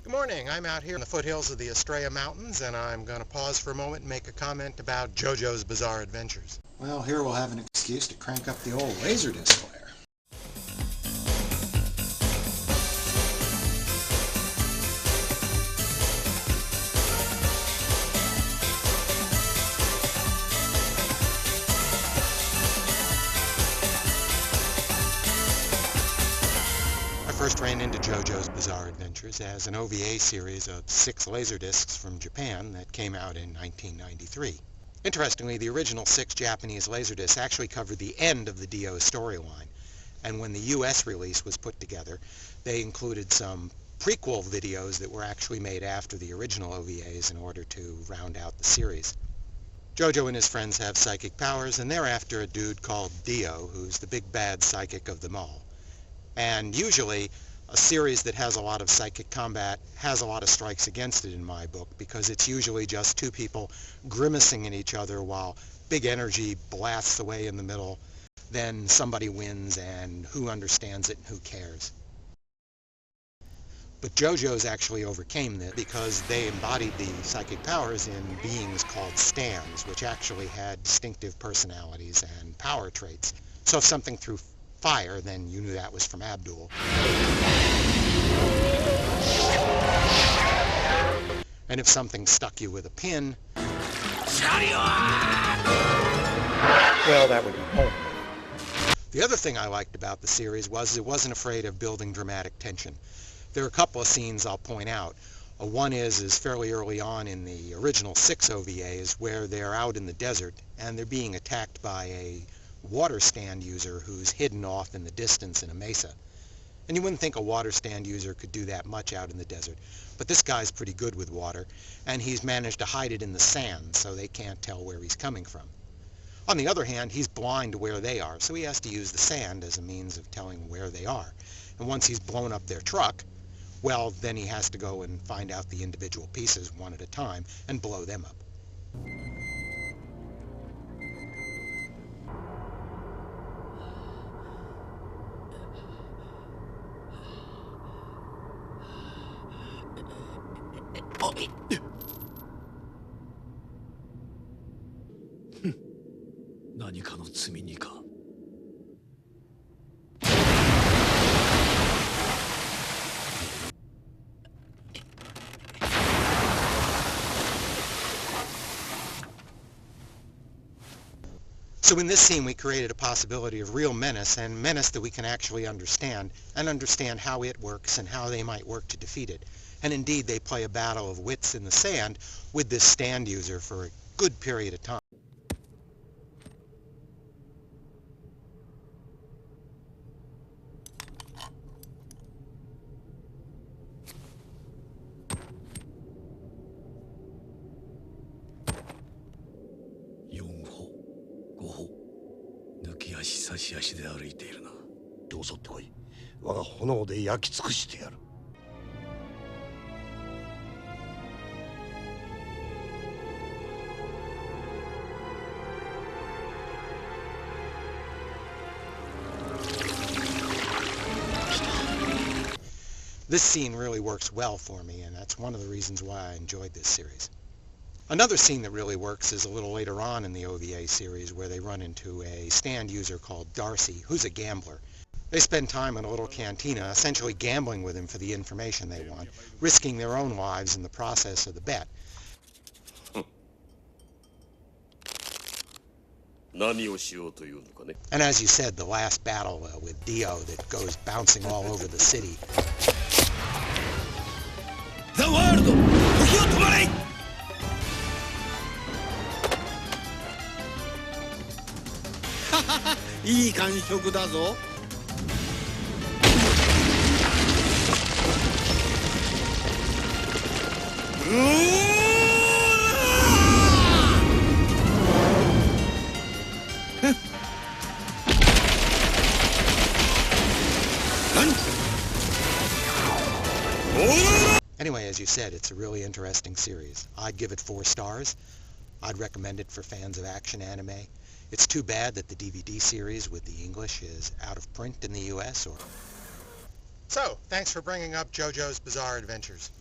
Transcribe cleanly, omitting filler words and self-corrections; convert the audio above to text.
Good morning. I'm out here in the foothills of the Estrella Mountains, and I'm going to pause for a moment and make a comment about JoJo's Bizarre Adventures. Well, here we'll have an excuse to crank up the old Laserdisc player. I first ran into JoJo's Bizarre Adventures as an OVA series of 6 Laserdiscs from Japan that came out in 1993. Interestingly, the original 6 Japanese Laserdiscs actually covered the end of the Dio storyline, and when the US release was put together, they included some prequel videos that were actually made after the original OVAs in order to round out the series. JoJo and his friends have psychic powers, and they're after a dude called Dio, who's the big bad psychic of them all. And usually, a series that has a lot of psychic combat has a lot of strikes against it in my book, because it's usually just 2 people grimacing at each other while big energy blasts away in the middle. Then somebody wins, and who understands it and who cares. But JoJo's actually overcame this because they embodied the psychic powers in beings called stands, which actually had distinctive personalities and power traits. So if something threw fire, then you knew that was from Abdul. And if something stuck you with a pin, well, that would be home. The other thing I liked about the series was it wasn't afraid of building dramatic tension. There are a couple of scenes I'll point out. One is fairly early on in the original 6 OVAs, where they're out in the desert and they're being attacked by a water stand user who's hidden off in the distance in a mesa. And you wouldn't think a water stand user could do that much out in the desert, but this guy's pretty good with water, and he's managed to hide it in the sand so they can't tell where he's coming from. On the other hand, he's blind to where they are, so he has to use the sand as a means of telling where they are. And once he's blown up their truck, well, then he has to go and find out the individual pieces one at a time and blow them up. So in this scene we created a possibility of real menace, and menace that we can actually understand, and understand how it works and how they might work to defeat it. And indeed they play a battle of wits in the sand with this stand user for a good period of time. This scene really works well for me, and that's one of the reasons why I enjoyed this series. Another scene that really works is a little later on in the OVA series, where they run into a stand user called Darcy, who's a gambler. They spend time in a little cantina, essentially gambling with him for the information they want, risking their own lives in the process of the bet. And as you said, the last battle with Dio that goes bouncing all over the city. The world! Anyway, as you said, it's a really interesting series. I'd give it 4 stars. I'd recommend it for fans of action anime. It's too bad that the DVD series with the English is out of print in the US. So, thanks for bringing up JoJo's Bizarre Adventures.